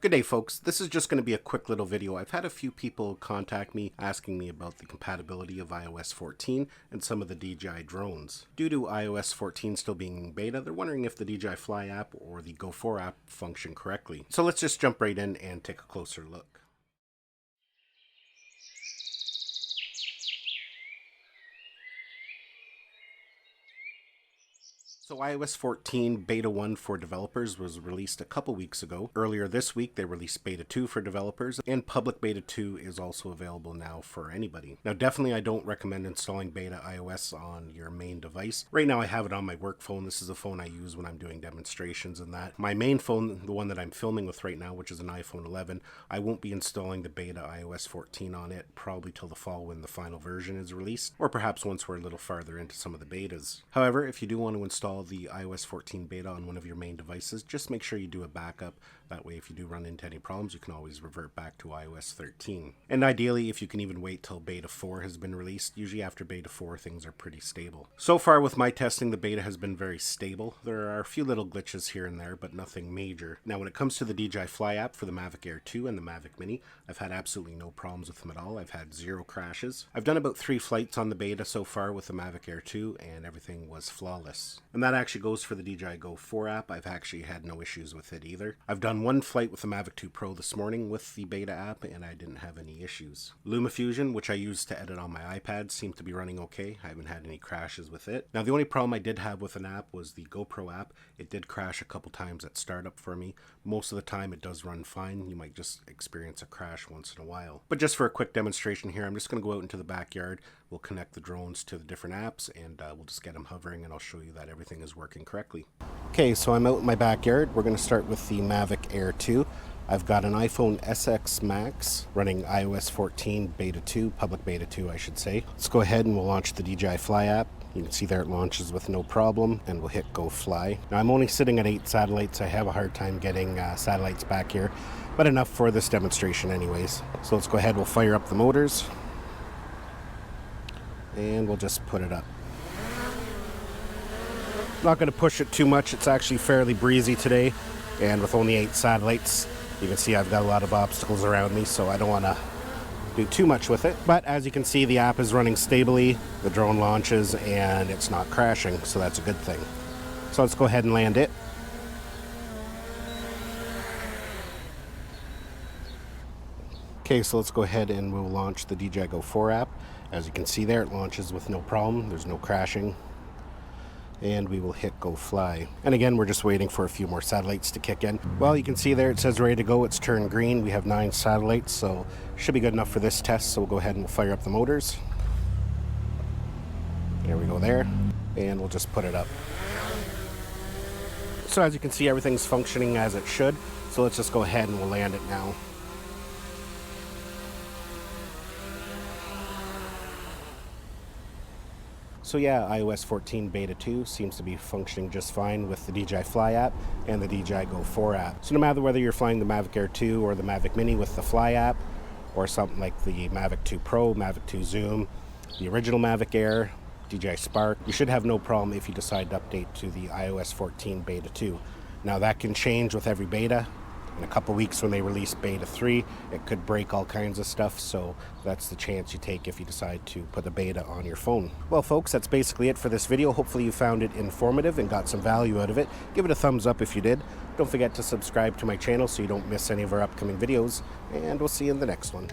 Good day, folks. This is just going to be a quick little video. I've had a few people contact me asking me about the compatibility of iOS 14 and some of the DJI drones. Due to iOS 14 still being in beta, they're wondering if the DJI Fly app or the Go4 app function correctly. So let's just jump right in and take a closer look. So iOS 14 Beta 1 for developers was released a couple weeks ago. Earlier this week, they released Beta 2 for developers, and public Beta 2 is also available now for anybody. Now, definitely I don't recommend installing Beta iOS on your main device. Right now I have it on my work phone. This is a phone I use when I'm doing demonstrations and that. My main phone, the one that I'm filming with right now, which is an iPhone 11, I won't be installing the Beta iOS 14 on it probably till the fall when the final version is released, or perhaps once we're a little farther into some of the betas. However, if you do want to install the iOS 14 beta on one of your main devices, just make sure you do a backup. That way, if you do run into any problems, you can always revert back to iOS 13. And ideally, if you can even wait till Beta 4 has been released, usually after Beta 4, things are pretty stable. So far with my testing, the beta has been very stable. There are a few little glitches here and there, but nothing major. Now, when it comes to the DJI Fly app for the Mavic Air 2 and the Mavic Mini, I've had absolutely no problems with them at all. I've had 0 crashes. I've done about 3 flights on the beta so far with the Mavic Air 2, and everything was flawless. And that actually goes for the DJI Go4 app. I've actually had no issues with it either. I've done 1 flight with the Mavic 2 Pro this morning with the beta app, and I didn't have any issues. LumaFusion, which I use to edit on my iPad, seemed to be running okay. I haven't had any crashes with it. Now, the only problem I did have with an app was the GoPro app. It did crash a couple times at startup for me. Most of the time it does run fine. You might just experience a crash once in a while. But just for a quick demonstration here, I'm just going to go out into the backyard. We'll connect the drones to the different apps, and we'll just get them hovering, and I'll show you that everything is working correctly. Okay, so I'm out in my backyard. We're going to start with the Mavic Air 2. I've got an iPhone SX Max running iOS 14 Beta 2, public Beta 2 I should say. Let's go ahead and we'll launch the DJI Fly app. You can see there it launches with no problem, and we'll hit Go Fly. Now I'm only sitting at 8 satellites. I have a hard time getting satellites back here, but enough for this demonstration anyways. So let's go ahead, we'll fire up the motors, and we'll just put it up. Not going to push it too much. It's actually fairly breezy today, and with only 8 satellites, you can see I've got a lot of obstacles around me, so I don't want to do too much with it. But as you can see, the app is running stably, the drone launches, and it's not crashing, so that's a good thing. So let's go ahead and land it. Okay, so let's go ahead and we'll launch the DJI Go4 app. As you can see there, it launches with no problem. There's no crashing. And we will hit Go Fly. And again, we're just waiting for a few more satellites to kick in. Well, you can see there it says ready to go. It's turned green. We have 9 satellites, so should be good enough for this test. So we'll go ahead and we'll fire up the motors. There we go there. And we'll just put it up. So as you can see, everything's functioning as it should. So let's just go ahead and we'll land it now. So yeah, iOS 14 Beta 2 seems to be functioning just fine with the DJI Fly app and the DJI Go4 app. So no matter whether you're flying the Mavic Air 2 or the Mavic Mini with the Fly app, or something like the Mavic 2 Pro, Mavic 2 Zoom, the original Mavic Air, DJI Spark, you should have no problem if you decide to update to the iOS 14 Beta 2. Now that can change with every beta. In a couple weeks when they release Beta 3, it could break all kinds of stuff, so that's the chance you take if you decide to put a beta on your phone. Well folks, that's basically it for this video. Hopefully you found it informative and got some value out of it. Give it a thumbs up if you did. Don't forget to subscribe to my channel so you don't miss any of our upcoming videos, and we'll see you in the next one.